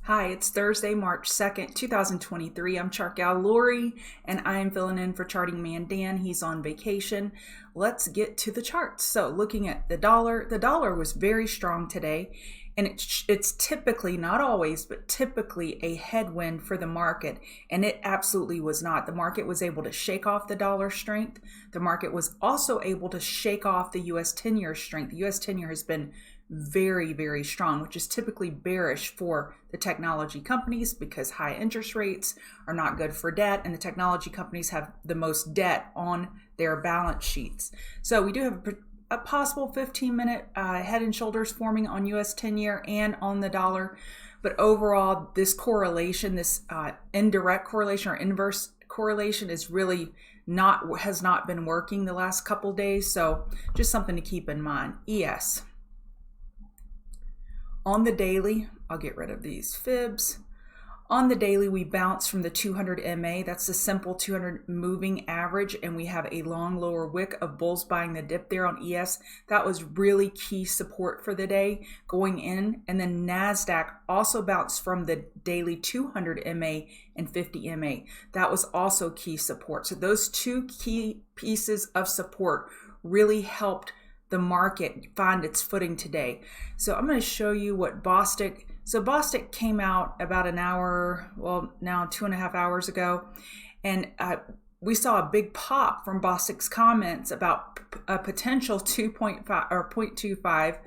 Hi, it's Thursday, March 2nd, 2023. I'm Chart Gal Lori, and I am filling in for Charting Man Dan. He's on vacation. Let's get to the charts. So looking at the dollar was very strong today, and it's typically, not always, but typically a headwind for the market, and it absolutely was not. The market was able to shake off the dollar strength. The market was also able to shake off the U.S. 10-year strength. The U.S. 10-year has been very, very strong, which is typically bearish for the technology companies because high interest rates are not good for debt, and the technology companies have the most debt on their balance sheets. So we do have a possible 15-minute head and shoulders forming on US 10-year and on the dollar. But overall, this correlation, this indirect correlation or inverse correlation is really has not been working the last couple days. So just something to keep in mind. ES. On the daily, I'll get rid of these fibs. On the daily, we bounce from the 200 MA. That's the simple 200 moving average, and we have a long lower wick of bulls buying the dip there on ES. That was really key support for the day going in. And then NASDAQ also bounced from the daily 200 MA and 50 MA. That was also key support. So those two key pieces of support really helped the market find its footing today. So I'm going to show you what BOSTIC. So BOSTIC came out about an hour, well, now 2.5 hours ago, and we saw a big pop from BOSTIC's comments about a potential 2.5 or 0.25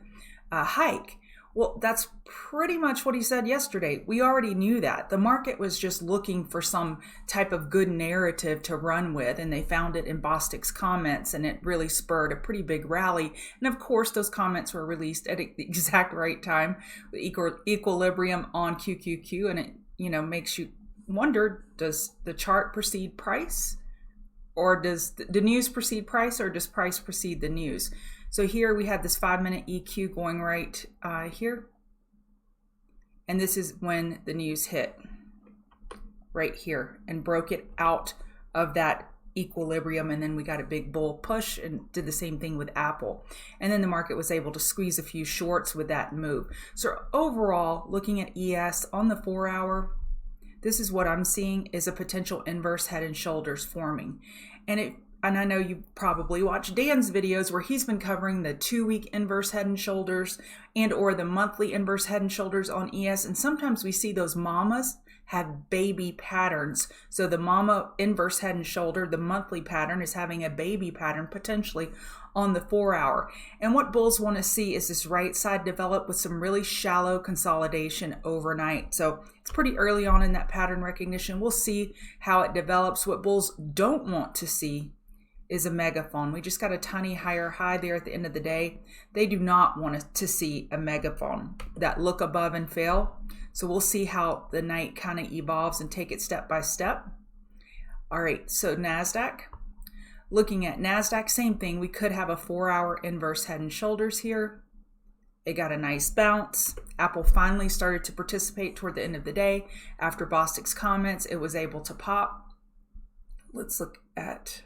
hike. Well, that's pretty much what he said yesterday. We already knew that. The market was just looking for some type of good narrative to run with, and they found it in BOSTIC's comments, and it really spurred a pretty big rally. And of course, those comments were released at the exact right time, equilibrium on QQQ, and it makes you wonder, does the chart precede price? Or does the news precede price, or does price precede the news? So here we had this 5-minute EQ going right here. And this is when the news hit right here and broke it out of that equilibrium. And then we got a big bull push and did the same thing with Apple. And then the market was able to squeeze a few shorts with that move. So overall, looking at ES on the 4-hour, this is what I'm seeing is a potential inverse head and shoulders forming. And I know you probably watched Dan's videos where he's been covering the 2-week inverse head and shoulders and or the monthly inverse head and shoulders on ES. And sometimes we see those mamas have baby patterns. So the mama inverse head and shoulder, the monthly pattern, is having a baby pattern potentially on the 4-hour. And what bulls want to see is this right side develop with some really shallow consolidation overnight. So it's pretty early on in that pattern recognition. We'll see how it develops. What bulls don't want to see is a megaphone. We just got a tiny higher high there at the end of the day. They do not want to see a megaphone, that look above and fail. So we'll see how the night kind of evolves and take it step by step. All right, so NASDAQ. Looking at NASDAQ, same thing. We could have a 4-hour inverse head and shoulders here. It got a nice bounce. Apple finally started to participate toward the end of the day. After BOSTIC's comments, it was able to pop. Let's look at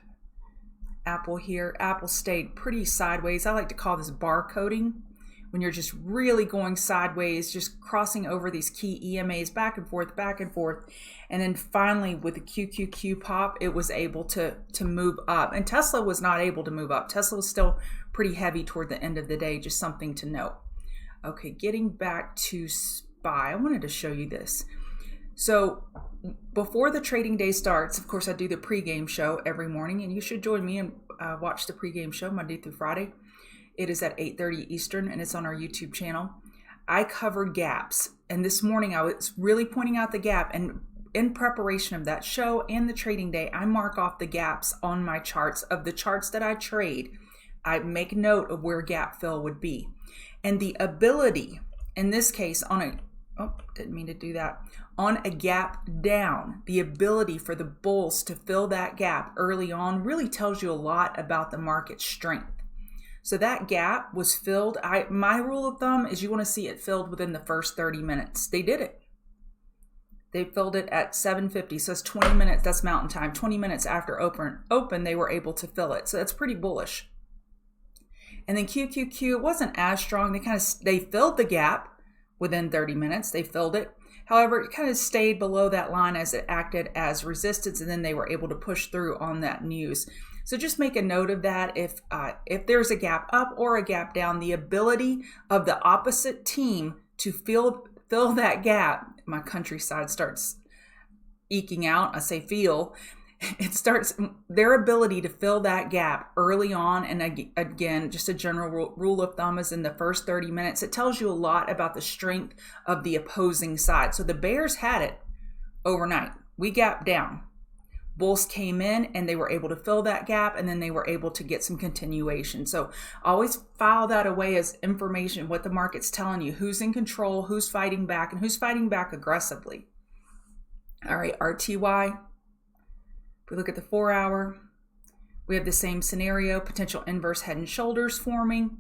Apple here. Apple stayed pretty sideways. I like to call this bar coding, when you're just really going sideways, just crossing over these key EMAs back and forth. And then finally with the QQQ pop, it was able to move up. And Tesla was not able to move up. Tesla was still pretty heavy toward the end of the day, just something to note. Okay, getting back to SPY, I wanted to show you this. So before the trading day starts, of course, I do the pregame show every morning, and you should join me and watch the pregame show Monday through Friday. It is at 8:30 Eastern, and it's on our YouTube channel. I cover gaps, and this morning I was really pointing out the gap, and in preparation of that show and the trading day, I mark off the gaps on my charts. Of the charts that I trade, I make note of where gap fill would be. And the ability, in this case, didn't mean to do that. On a gap down, the ability for the bulls to fill that gap early on really tells you a lot about the market strength. So that gap was filled. My rule of thumb is you want to see it filled within the first 30 minutes. They did it. They filled it at 7:50. So it's 20 minutes. That's mountain time. 20 minutes after open, they were able to fill it. So that's pretty bullish. And then QQQ, it wasn't as strong. They filled the gap, within 30 minutes. They filled it. However, it kind of stayed below that line as it acted as resistance, and then they were able to push through on that news. So just make a note of that. If there's a gap up or a gap down, the ability of the opposite team to fill that gap, my countryside starts eking out. I say feel. It starts their ability to fill that gap early on. And again, just a general rule of thumb is in the first 30 minutes. It tells you a lot about the strength of the opposing side. So the bears had it overnight. We gapped down. Bulls came in and they were able to fill that gap, and then they were able to get some continuation. So always file that away as information, what the market's telling you, who's in control, who's fighting back, and who's fighting back aggressively. All right, RTY. We look at the 4 hour, we have the same scenario, potential inverse head and shoulders forming,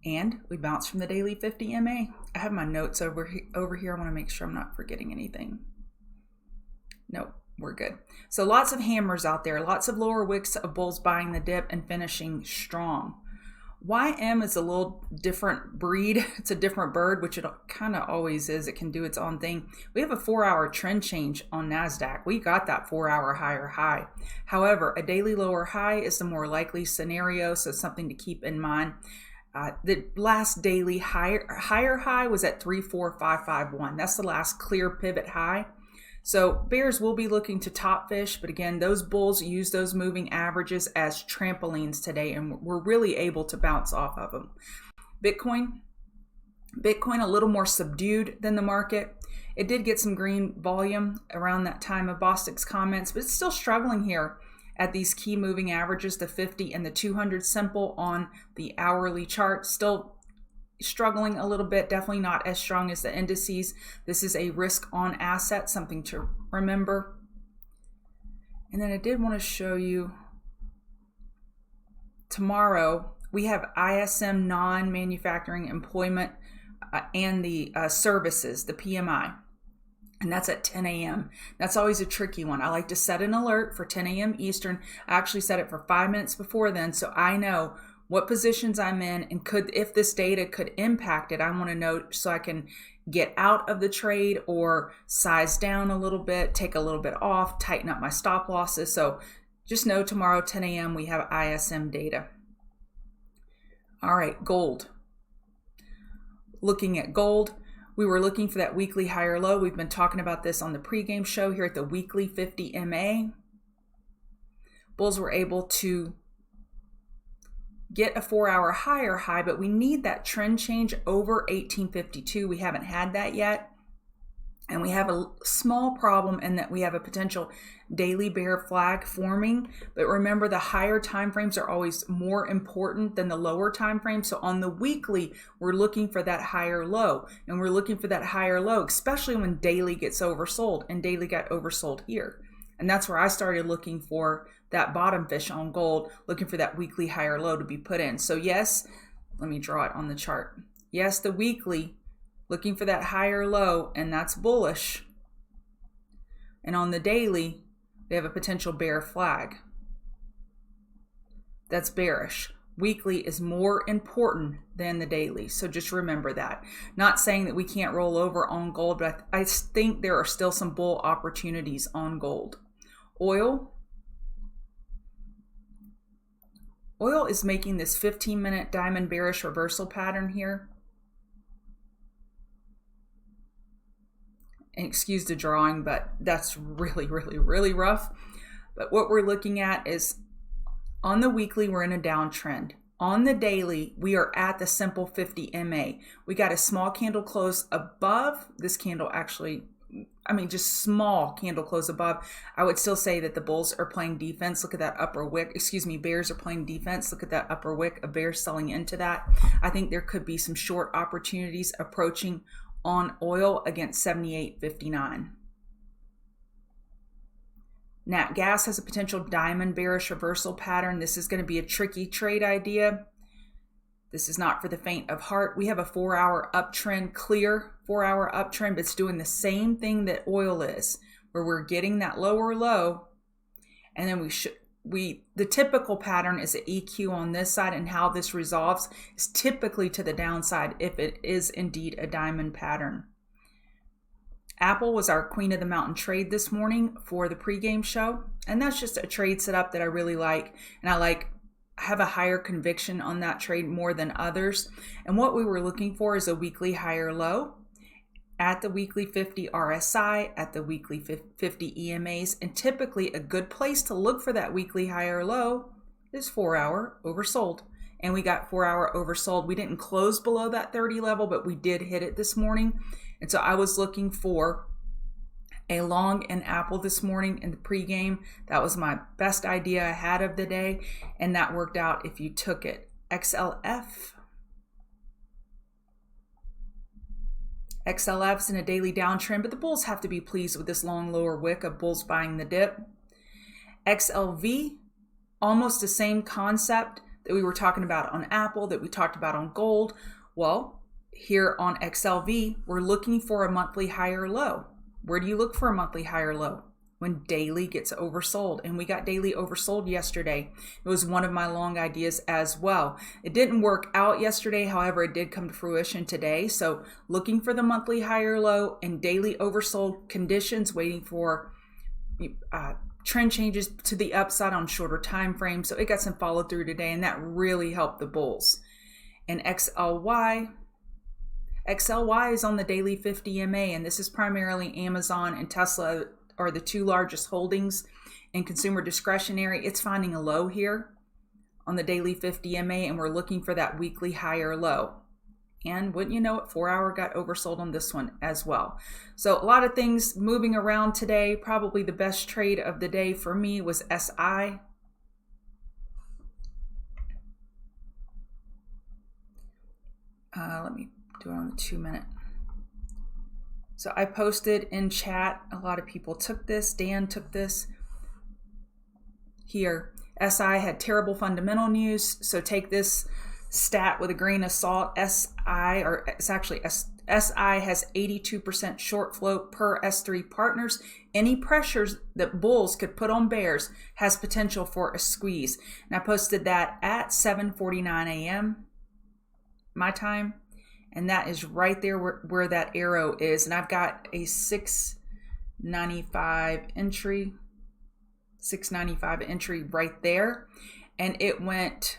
and we bounce from the daily 50 MA. I have my notes over here. I want to make sure I'm not forgetting anything. Nope, we're good. So lots of hammers out there, lots of lower wicks of bulls buying the dip and finishing strong. YM is a little different breed. It's a different bird, which it kind of always is. It can do its own thing. We have a 4 hour trend change on NASDAQ. We got that 4 hour higher high. However, a daily lower high is the more likely scenario, so something to keep in mind. The last daily higher high was at 34551. That's the last clear pivot high. So bears will be looking to top fish, but again, those bulls use those moving averages as trampolines today, and we're really able to bounce off of them. Bitcoin a little more subdued than the market. It did get some green volume around that time of BOSTIC's comments, but it's still struggling here at these key moving averages, the 50 and the 200 simple on the hourly chart. Still struggling a little bit, definitely not as strong as the indices. This is a risk on asset, something to remember. And then I did want to show you tomorrow we have ISM non-manufacturing employment and the services, the PMI, and that's at 10 a.m. That's always a tricky one. I like to set an alert for 10 a.m. Eastern. I actually set it for 5 minutes before then, so I know what positions I'm in, and if this data could impact it, I want to know so I can get out of the trade or size down a little bit, take a little bit off, tighten up my stop losses. So just know tomorrow, 10 a.m., we have ISM data. All right, gold. Looking at gold, we were looking for that weekly higher low. We've been talking about this on the pregame show here at the weekly 50 MA. Bulls were able to get a 4 hour higher high, but we need that trend change over 1852. We haven't had that yet. And we have a small problem in that we have a potential daily bear flag forming. But remember, the higher time frames are always more important than the lower time frame. So on the weekly, we're looking for that higher low. And we're looking for that higher low, especially when daily gets oversold. And daily got oversold here. And that's where I started looking for that bottom fish on gold, looking for that weekly higher low to be put in. So yes, let me draw it on the chart. Yes, the weekly, looking for that higher low, and that's bullish. And on the daily, they have a potential bear flag. That's bearish. Weekly is more important than the daily. So just remember that. Not saying that we can't roll over on gold, but I think there are still some bull opportunities on gold. Oil is making this 15-minute diamond bearish reversal pattern here. And excuse the drawing, but that's really, really, really rough. But what we're looking at is on the weekly, we're in a downtrend. On the daily, we are at the simple 50 MA. We got a small candle close above this candle, actually, just small candle close above. I would still say that the bulls are playing defense. Look at that upper wick. Bears are playing defense. Look at that upper wick of bears selling into that. I think there could be some short opportunities approaching on oil against 78.59. Nat gas has a potential diamond bearish reversal pattern. This is going to be a tricky trade idea. This is not for the faint of heart. We have a 4 hour uptrend, clear 4 hour uptrend, but it's doing the same thing that oil is, where we're getting that lower low, and then we the typical pattern is an EQ on this side, and how this resolves is typically to the downside if it is indeed a diamond pattern. Apple was our queen of the mountain trade this morning for the pregame show, and that's just a trade setup that I really like, and I have a higher conviction on that trade more than others. And what we were looking for is a weekly higher low at the weekly 50 RSI, at the weekly 50 EMAs, and typically a good place to look for that weekly higher low is 4-hour oversold. And we got 4-hour oversold. We didn't close below that 30 level, but we did hit it this morning. And so I was looking for a long in Apple this morning in the pregame. That was my best idea I had of the day, and that worked out if you took it. XLF's in a daily downtrend, but the bulls have to be pleased with this long lower wick of bulls buying the dip. XLV, almost the same concept that we were talking about on Apple, that we talked about on gold. Well, here on XLV, we're looking for a monthly higher low. Where do you look for a monthly higher low? When daily gets oversold, and we got daily oversold yesterday. It was one of my long ideas as well. It didn't work out yesterday, however, it did come to fruition today. So looking for the monthly higher low and daily oversold conditions, waiting for trend changes to the upside on shorter time frames. So it got some follow through today, and that really helped the bulls. And XLY is on the daily 50 MA, and this is primarily Amazon and Tesla are the two largest holdings in consumer discretionary. It's finding a low here on the daily 50 MA, and we're looking for that weekly higher low. And wouldn't you know it, 4-hour got oversold on this one as well. So a lot of things moving around today. Probably the best trade of the day for me was SI. Let me do it on the 2-minute. So I posted in chat, a lot of people took this. Dan took this. Here, SI had terrible fundamental news, so take this stat with a grain of salt. SI has 82% short float per S3 partners. Any pressures that bulls could put on bears has potential for a squeeze. And I posted that at 7:49 a.m. my time. And that is right there where that arrow is. And I've got a 695 entry right there. And it went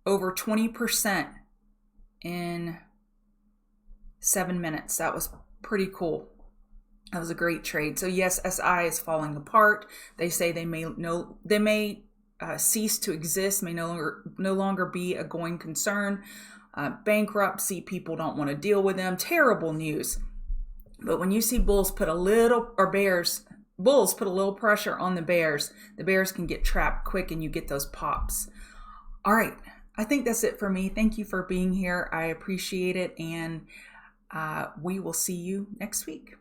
over 20% in 7 minutes. That was pretty cool. That was a great trade. So yes, SI is falling apart. They say they may cease to exist, may no longer be a going concern. Bankruptcy, people don't want to deal with them. Terrible news. But when you see bulls put a little pressure on the bears can get trapped quick, and you get those pops. All right, I think that's it for me. Thank you for being here. I appreciate it, and we will see you next week.